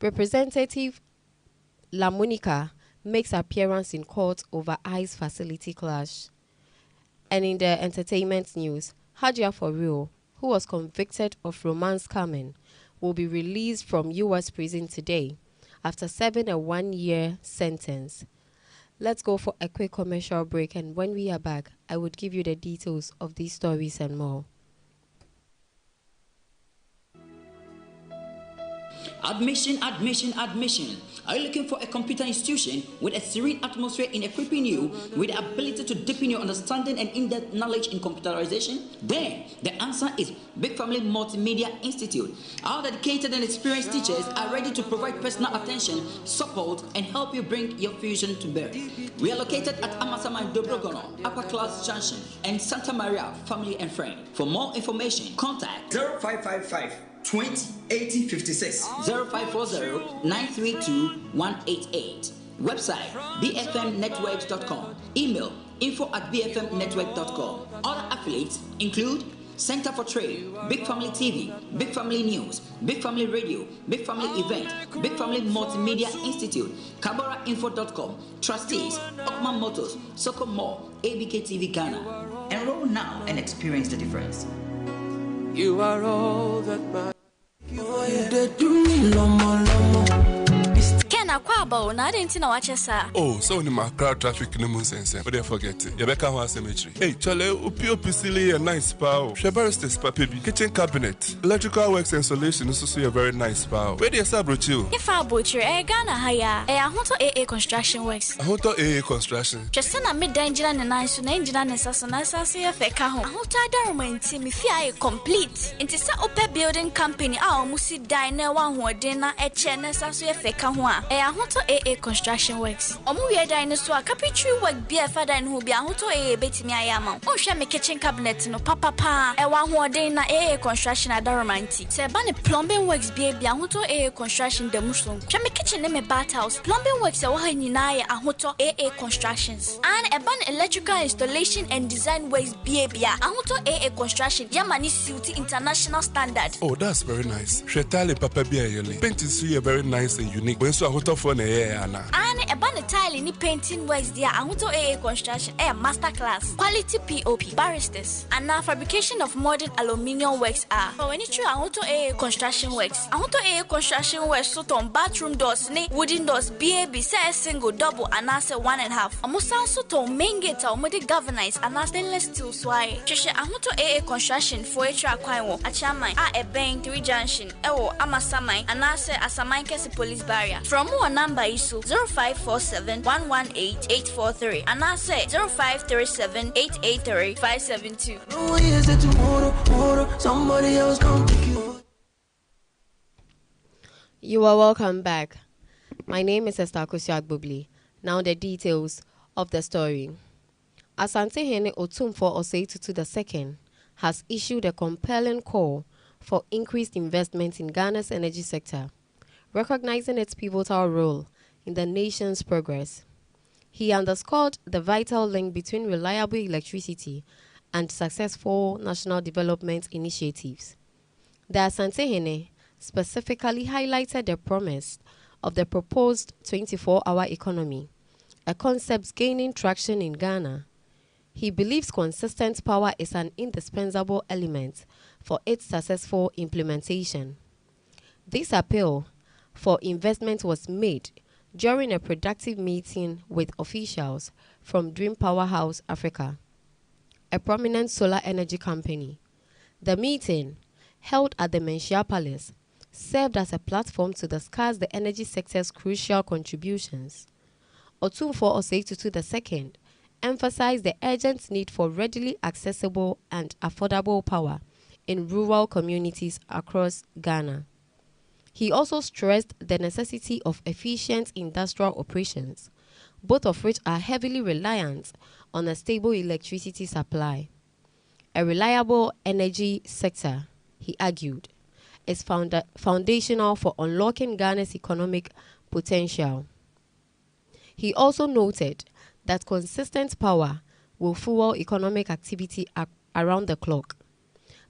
Representative Lamonica makes appearance in court over ICE facility clash. And in the entertainment news, Hajia For Real, who was convicted of romance scamming, will be released from U.S. prison today after serving a 1-year sentence. Let's go for a quick commercial break, and when we are back, I would give you the details of these stories and more. Admission, admission, admission. Are you looking for a computer institution with a serene atmosphere in equipping you with the ability to deepen your understanding and in-depth knowledge in computerization? Then the answer is Big Family Multimedia Institute. Our dedicated and experienced teachers are ready to provide personal attention, support, and help you bring your fusion to bear. We are located at Amasaman Dobrogono, Upper Class Junction, and Santa Maria Family and Friend. For more information, contact 0555 20 80 56 0540 932 188. Website bfmnetworks.com. Email info@bfmnetwork.com. Other affiliates include Center for Trade, Big Family TV, Big Family News, Big Family Radio, Big Family Event, Big Family Multimedia Institute, KabaraInfo.com, Trustees, Okman Motors, Soko Mall, ABK TV Ghana. Enroll now and experience the difference. You are all that matters. Oh, so in my crowd traffic no moon sense. But they forget it. You better have cemetery. Hey, Chale, UPO silly and nice power. Shabaristas papi, kitchen cabinet, electrical works installation is also a very nice power. Where do you say you? If I butcher, Ghana hire, Ahunto AA Construction Works. Ahunto AA Construction. Just send a mid danger and nice engine and assassination. Ahunta Darman team if I complete. It is a open building company. Our Musi Diner one who dinner at Chenas as we fekahua. Ahunto AA Construction Works. Omuya dinosaur capitry work be a father and who be Ahunto AA betting I am. Oh, shall me kitchen cabinet no papa. A one who dinner AA Construction at Daramanti. Sebani plumbing works be a Ahunto AA Construction the Muslim. Shall me kitchen name a bathhouse. Plumbing works are in Ahunto AA Constructions. And a ban electrical installation and design works be a Ahunto AA Construction. Yamani City International Standard. Oh, that's very nice. Shetale Papa Biayeli. Paint is very nice and unique. When so Ahunto for a and a ban tile in painting works there. Ahunto AA Construction a master class. Quality POP barristers. And now fabrication of modern aluminium works are. For when it's true Ahunto AA Construction Works. Ahunto AA Construction Works so on bathroom doors, wooden doors, BAB, say single, double, and answer 1.5. Almost also to main gate or modi governance and stainless steel swai. Trisha Ahunto AA Construction for a track a chamai, a bank, 3 junction, Amasamai, and answer Asamai Kesi police barrier. From our number is 0547 118 843 and answer 0537 883 572. Somebody else come pick you. You are welcome back. My name is Esther Agbubli. Now the details of the story. Asante Hene Otumfo Osei Tutu II has issued a compelling call for increased investment in Ghana's energy sector, recognizing its pivotal role in the nation's progress. He underscored the vital link between reliable electricity and successful national development initiatives. The Asante Hene specifically highlighted the promise of the proposed 24-hour economy, a concept gaining traction in Ghana. He believes consistent power is an indispensable element for its successful implementation. This appeal for investment was made during a productive meeting with officials from Dream Powerhouse Africa, a prominent solar energy company. The meeting, held at the Menchia Palace, served as a platform to discuss the energy sector's crucial contributions. Otumfo Osei Tutu II emphasized the urgent need for readily accessible and affordable power in rural communities across Ghana. He also stressed the necessity of efficient industrial operations, both of which are heavily reliant on a stable electricity supply. A reliable energy sector, he argued, is foundational for unlocking Ghana's economic potential. He also noted that consistent power will fuel economic activity around the clock.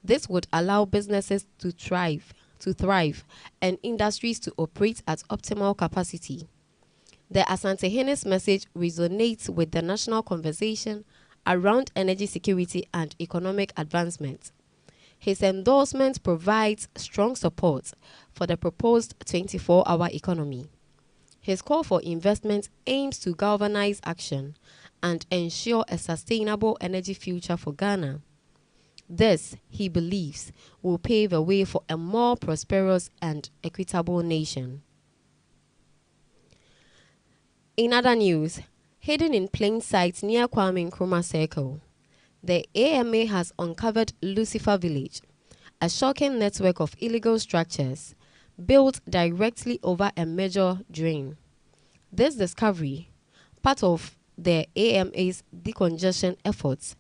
This would allow businesses to thrive to thrive and industries to operate at optimal capacity. The Asantehene's message resonates with the national conversation around energy security and economic advancement. His endorsement provides strong support for the proposed 24-hour economy. His call for investment aims to galvanize action and ensure a sustainable energy future for Ghana. This, he believes, will pave the way for a more prosperous and equitable nation. In other news, hidden in plain sight near Kwame Nkrumah Circle, the AMA has uncovered Lucifer Village, a shocking network of illegal structures built directly over a major drain. This discovery, part of the AMA's decongestion efforts,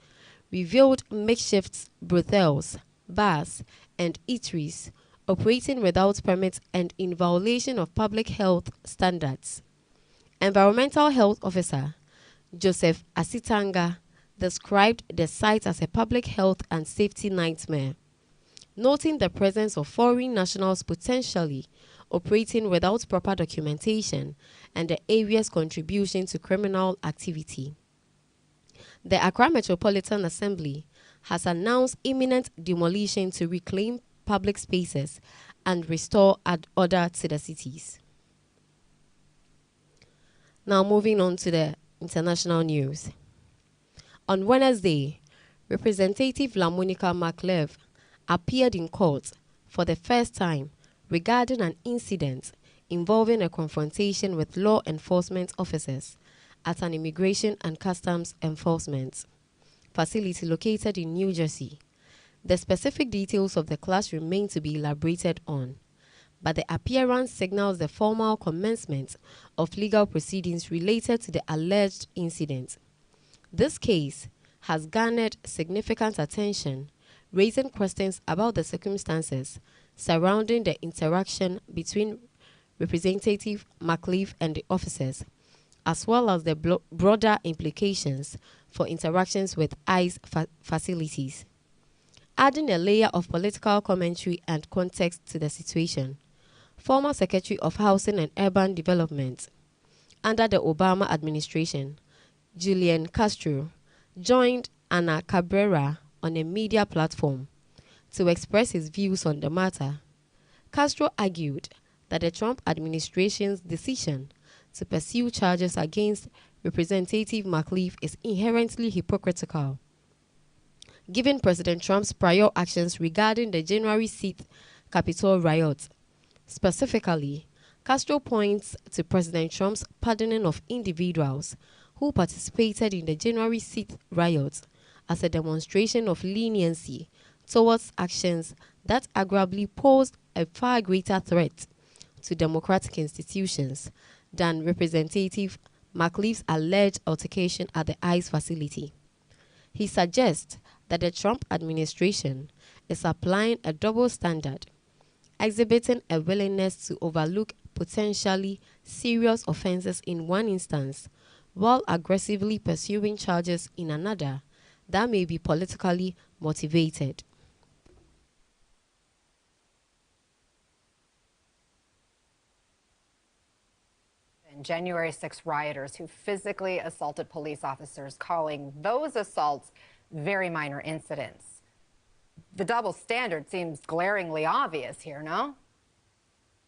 revealed makeshift brothels, bars, and eateries operating without permits and in violation of public health standards. Environmental Health Officer Joseph Asitanga described the site as a public health and safety nightmare, noting the presence of foreign nationals potentially operating without proper documentation and the area's contribution to criminal activity. The Accra Metropolitan Assembly has announced imminent demolition to reclaim public spaces and restore order to the cities. Now moving on to the international news. On Wednesday, Representative LaMonica McLeod appeared in court for the first time regarding an incident involving a confrontation with law enforcement officers at an immigration and customs enforcement facility located in New Jersey. The specific details of the clash remain to be elaborated on, but the appearance signals the formal commencement of legal proceedings related to the alleged incident. This case has garnered significant attention, raising questions about the circumstances surrounding the interaction between Representative McLeod and the officers, as well as the broader implications for interactions with ICE facilities. Adding a layer of political commentary and context to the situation, former Secretary of Housing and Urban Development under the Obama administration, Julian Castro, joined Ana Cabrera on a media platform to express his views on the matter. Castro argued that the Trump administration's decision to pursue charges against Representative McLeod is inherently hypocritical, given President Trump's prior actions regarding the January 6th Capitol riot. Specifically, Castro points to President Trump's pardoning of individuals who participated in the January 6th riot as a demonstration of leniency towards actions that arguably posed a far greater threat to democratic institutions than Representative McLeod's alleged altercation at the ICE facility. He suggests that the Trump administration is applying a double standard, exhibiting a willingness to overlook potentially serious offenses in one instance while aggressively pursuing charges in another that may be politically motivated. January 6 rioters who physically assaulted police officers, calling those assaults very minor incidents. The double standard seems glaringly obvious here, no?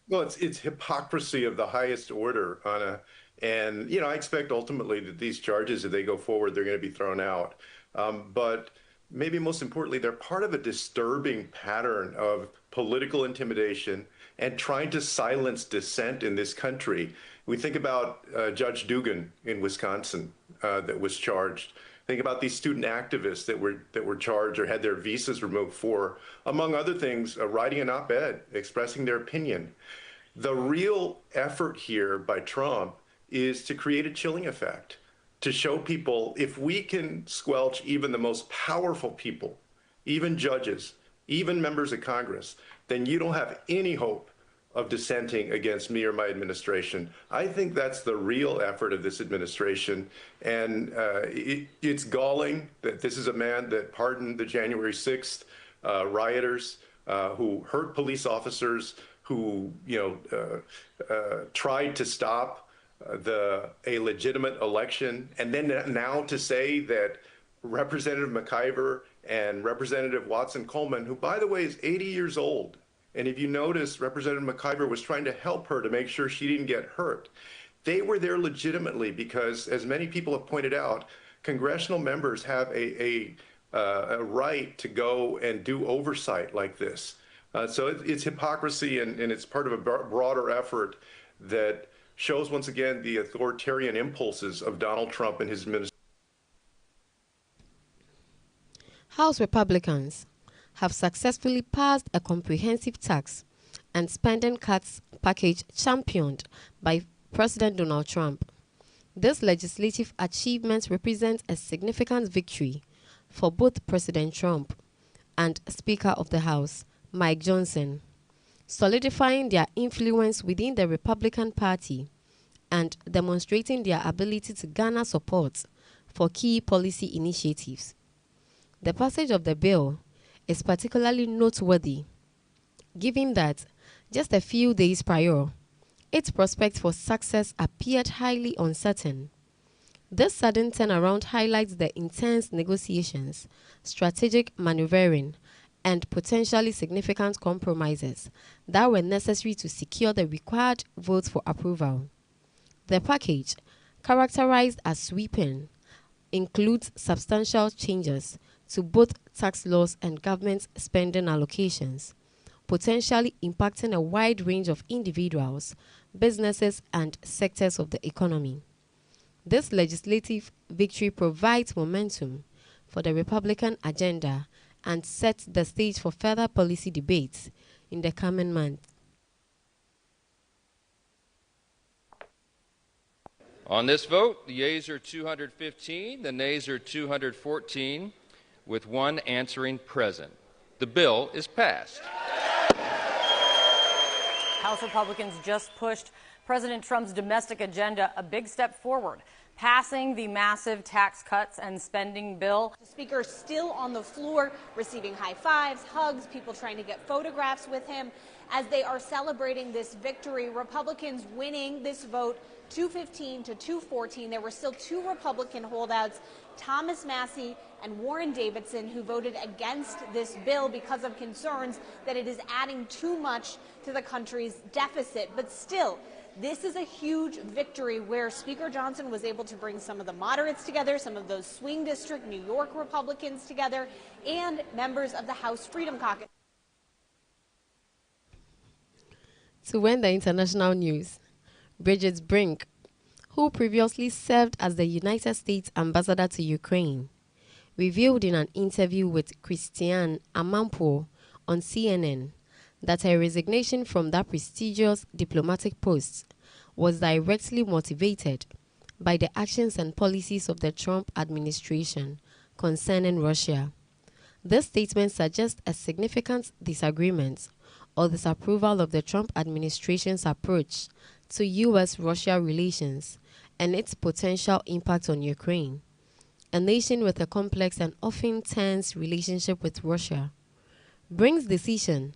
Well, it's hypocrisy of the highest order, Anna. And, I expect ultimately that these charges, if they go forward, they're going to be thrown out. But maybe most importantly, they're part of a disturbing pattern of political intimidation and trying to silence dissent in this country. We think about Judge Dugan in Wisconsin that was charged. Think about these student activists that were charged or had their visas removed for, among other things, writing an op-ed, expressing their opinion. The real effort here by Trump is to create a chilling effect, to show people if we can squelch even the most powerful people, even judges, even members of Congress, then you don't have any hope of dissenting against me or my administration. I think that's the real effort of this administration. And it's galling that this is a man that pardoned the January 6th rioters who hurt police officers, who tried to stop a legitimate election, and then now to say that Representative McIver and Representative Watson Coleman, who by the way is 80 years old, and if you notice, Representative McIver was trying to help her to make sure she didn't get hurt. They were there legitimately because, as many people have pointed out, congressional members have a right to go and do oversight like this. So it's hypocrisy, and it's part of a broader effort that shows once again the authoritarian impulses of Donald Trump and his administration. House Republicans have successfully passed a comprehensive tax and spending cuts package championed by President Donald Trump. This legislative achievement represents a significant victory for both President Trump and Speaker of the House, Mike Johnson, solidifying their influence within the Republican Party and demonstrating their ability to garner support for key policy initiatives. The passage of the bill is particularly noteworthy, given that just a few days prior, its prospects for success appeared highly uncertain. This sudden turnaround highlights the intense negotiations, strategic maneuvering, and potentially significant compromises that were necessary to secure the required votes for approval. The package, characterized as sweeping, includes substantial changes to both tax laws and government spending allocations, potentially impacting a wide range of individuals, businesses, and sectors of the economy. This legislative victory provides momentum for the Republican agenda and sets the stage for further policy debates in the coming months. On this vote, the yeas are 215, the nays are 214, with one answering present. The bill is passed. House Republicans just pushed President Trump's domestic agenda a big step forward, passing the massive tax cuts and spending bill. The speaker still on the floor, receiving high fives, hugs, people trying to get photographs with him as they are celebrating this victory. Republicans winning this vote 215 to 214. There were still two Republican holdouts, Thomas Massie and Warren Davidson, who voted against this bill because of concerns that it is adding too much to the country's deficit. But still, this is a huge victory where Speaker Johnson was able to bring some of the moderates together, some of those swing district New York Republicans together, and members of the House Freedom Caucus. To end the international news, Bridget Brink, who previously served as the United States ambassador to Ukraine, revealed in an interview with Christiane Amanpour on CNN that her resignation from that prestigious diplomatic post was directly motivated by the actions and policies of the Trump administration concerning Russia. This statement suggests a significant disagreement or disapproval of the Trump administration's approach to U.S.-Russia relations and its potential impact on Ukraine, a nation with a complex and often tense relationship with Russia. Brink's decision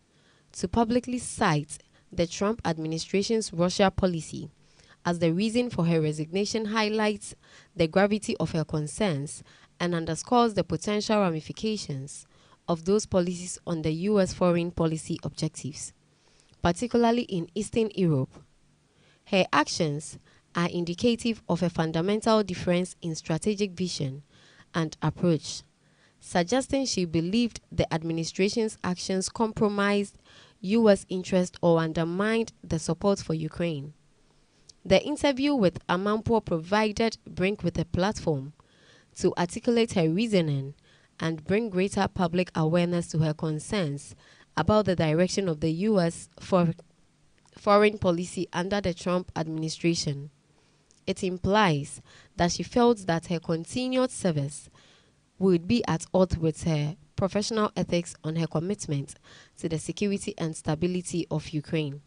to publicly cite the Trump administration's Russia policy as the reason for her resignation highlights the gravity of her concerns and underscores the potential ramifications of those policies on the U.S. foreign policy objectives, particularly in Eastern Europe. Her actions are indicative of a fundamental difference in strategic vision and approach, suggesting she believed the administration's actions compromised U.S. interests or undermined the support for Ukraine. The interview with Amanpour provided Brink with a platform to articulate her reasoning and bring greater public awareness to her concerns about the direction of the U.S. foreign policy under the Trump administration. It implies that she felt that her continued service would be at odds with her professional ethics on her commitment to the security and stability of Ukraine.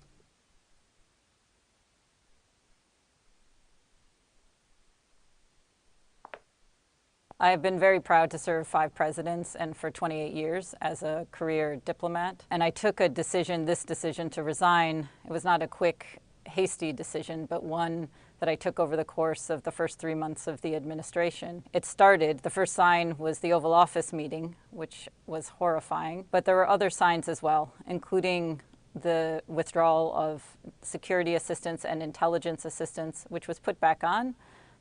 I have been very proud to serve 5 presidents and for 28 years as a career diplomat. And I took this decision to resign. It was not a quick, hasty decision, but one that I took over the course of the first 3 months of the administration. It started, the first sign was the Oval Office meeting, which was horrifying, but there were other signs as well, including the withdrawal of security assistance and intelligence assistance, which was put back on,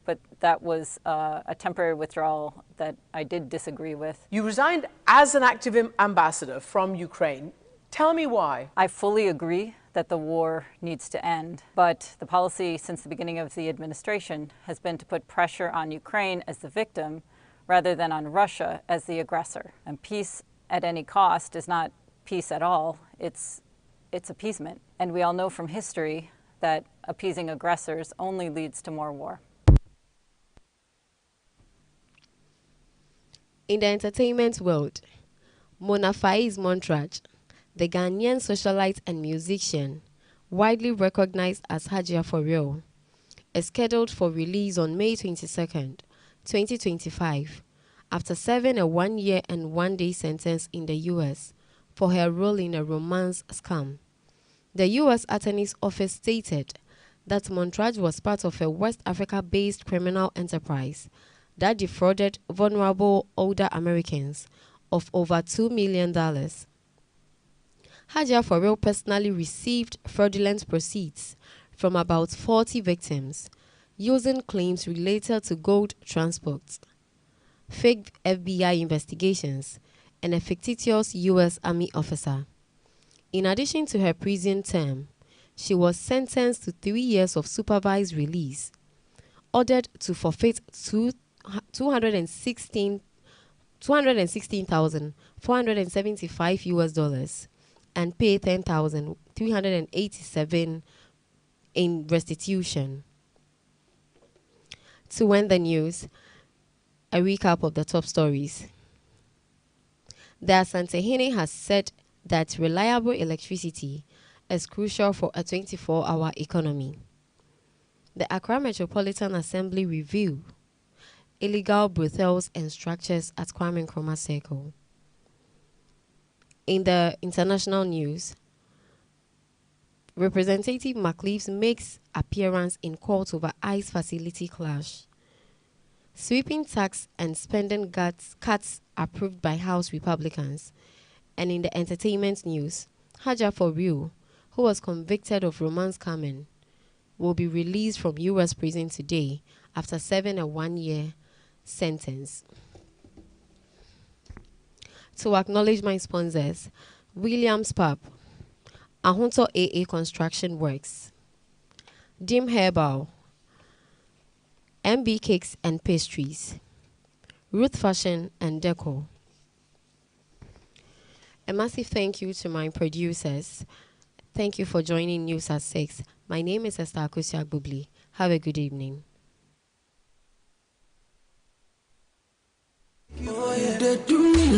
but that was a temporary withdrawal that I did disagree with. You resigned as an active ambassador from Ukraine. Tell me why. I fully agree that the war needs to end, but the policy since the beginning of the administration has been to put pressure on Ukraine as the victim rather than on Russia as the aggressor. And peace at any cost is not peace at all, it's appeasement. And we all know from history that appeasing aggressors only leads to more war. In the entertainment world, Mona Faiz Montrage, the Ghanaian socialite and musician, widely recognized as Hajia for Real, is scheduled for release on May 22nd, 2025, after serving a 1-year and 1-day sentence in the U.S. for her role in a romance scam. The U.S. Attorney's Office stated that Montrage was part of a West Africa-based criminal enterprise that defrauded vulnerable older Americans of over $2 million. Hajia for Real personally received fraudulent proceeds from about 40 victims using claims related to gold transports, fake FBI investigations, and a fictitious U.S. Army officer. In addition to her prison term, she was sentenced to 3 years of supervised release, ordered to forfeit $216,475 and pay $10,387 in restitution. To end the news, a recap of the top stories. The Asante has said that reliable electricity is crucial for a 24-hour economy. The Accra Metropolitan Assembly review illegal brothels and structures at Kwame Nkrumah Circle. In the international news, Representative McLeaves makes appearance in court over ICE facility clash. Sweeping tax and spending cuts approved by House Republicans. And in the entertainment news, Hajia for Real, who was convicted of romance scamming, will be released from U.S. prison today after serving a 1-year sentence. To acknowledge my sponsors, Williams Pub, Ahunto AA Construction Works, Dim Herbal, MB Cakes and Pastries, Ruth Fashion and Deco. A massive thank you to my producers. Thank you for joining News at 6. My name is Esther Akusiak-Bubli. Have a good evening. You